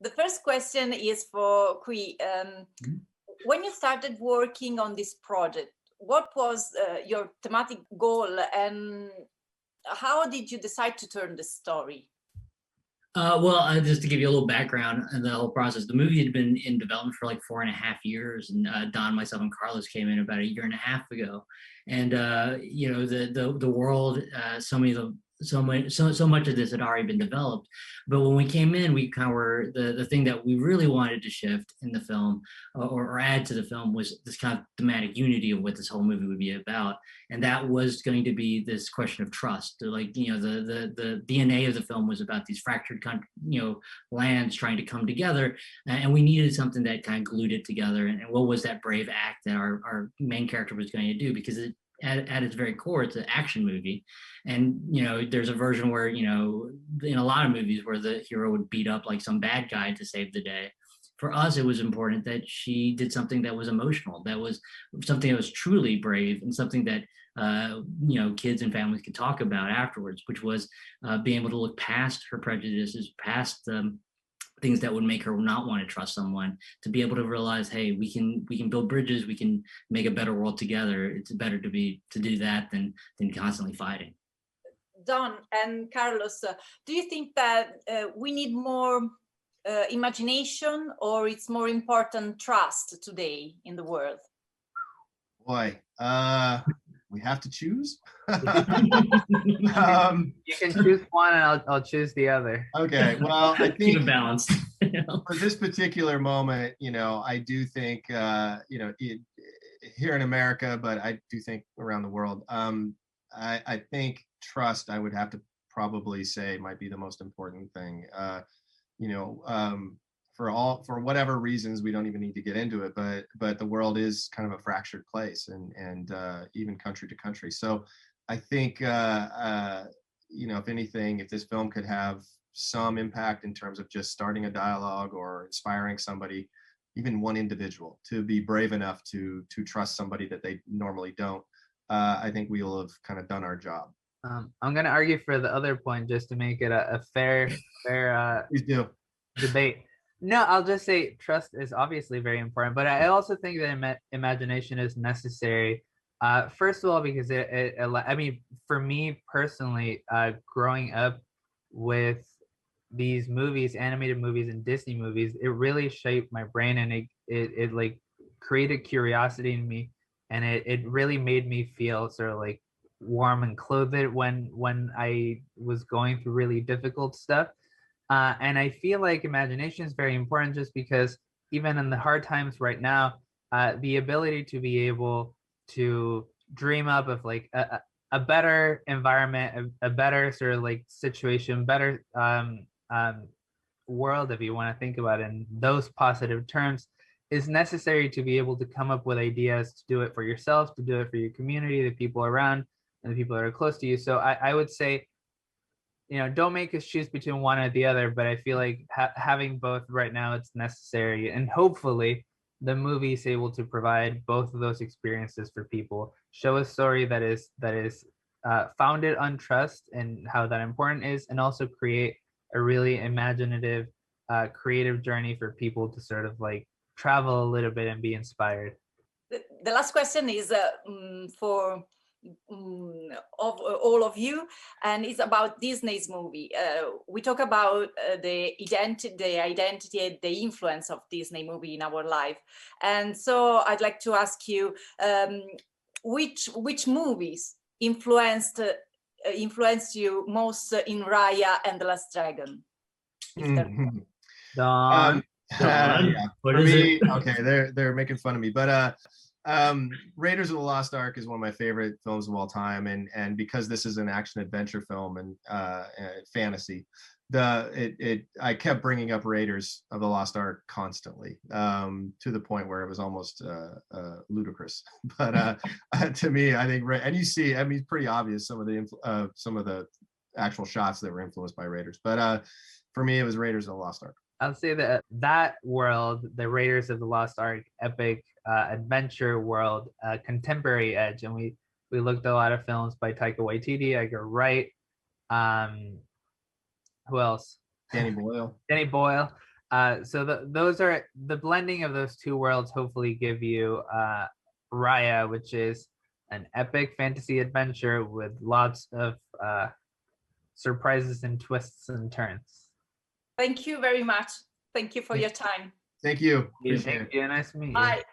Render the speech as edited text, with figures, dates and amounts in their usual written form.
The first question is for Qui. When you started working on this project, what was your thematic goal, and how did you decide to turn the story? Just to give you a little background on the whole process, the movie had been in development for like 4.5 years, and Don, myself, and Carlos came in about 1.5 years ago, and the world, so much of this had already been developed. But when we came in, we kind of were the thing that we really wanted to shift in the film or add to the film was this kind of thematic unity of what this whole movie would be about, and that was going to be this question of trust. Like the DNA of the film was about these fractured lands trying to come together, and we needed something that kind of glued it together. And what was that brave act that our main character was going to do? Because at its very core, it's an action movie. And, there's a version where, in a lot of movies where the hero would beat up like some bad guy to save the day. For us, it was important that she did something that was emotional, that was something that was truly brave, and something that, kids and families could talk about afterwards, which was being able to look past her prejudices, past things that would make her not want to trust someone, to be able to realize, hey, we can build bridges, we can make a better world together. It's better to do that than constantly fighting. Don and Carlos, do you think that we need more imagination, or it's more important trust today in the world? Boy, we have to choose. You can choose one, and I'll choose the other. Okay, well, I think keep it balanced. For this particular moment, I do think, here in America, but I do think around the world, I think trust, I would have to probably say, might be the most important thing. For whatever reasons, we don't even need to get into it, but the world is kind of a fractured place, and even country to country. So I think, if anything, if this film could have some impact in terms of just starting a dialogue or inspiring somebody, even one individual, to be brave enough to trust somebody that they normally don't, I think we will have kind of done our job. I'm going to argue for the other point just to make it a fair Please do. debate. No, I'll just say trust is obviously very important, but I also think that imagination is necessary. First of all, because for me personally, growing up with these movies, animated movies and Disney movies, it really shaped my brain, and it like created curiosity in me, and it really made me feel sort of like warm and clothed when I was going through really difficult stuff. And I feel like imagination is very important, just because even in the hard times right now, the ability to be able to dream up of like a better environment, a better sort of like situation, better world, if you want to think about it in those positive terms, is necessary to be able to come up with ideas to do it for yourself, to do it for your community, the people around, and the people that are close to you. So I would say, don't make us choose between one or the other, but I feel like having both right now, it's necessary. And hopefully the movie is able to provide both of those experiences for people, show a story that is founded on trust and how that important is, and also create a really imaginative, creative journey for people to sort of like travel a little bit and be inspired. The last question is for of all of you, and it's about Disney's movie. We talk about the identity, the influence of Disney movie in our life, and so I'd like to ask you, which movies influenced you most in Raya and the Last Dragon? Don. Yeah. For me, okay, they're making fun of me, but Raiders of the Lost Ark is one of my favorite films of all time, and because this is an action adventure film and fantasy, I kept bringing up Raiders of the Lost Ark constantly, to the point where it was almost ludicrous. But to me, I think, and you see, I mean, it's pretty obvious some of the actual shots that were influenced by Raiders. But for me, it was Raiders of the Lost Ark. I'll say that world, the Raiders of the Lost Ark, epic adventure world, contemporary edge, and we looked at a lot of films by Taika Waititi, Edgar Wright, who else? Danny Boyle. Danny Boyle. So those are the blending of those two worlds. Hopefully, give you Raya, which is an epic fantasy adventure with lots of surprises and twists and turns. Thank you very much. Thank you for your time. Thank you. Appreciate it. Thank you. Nice to meet you. Bye.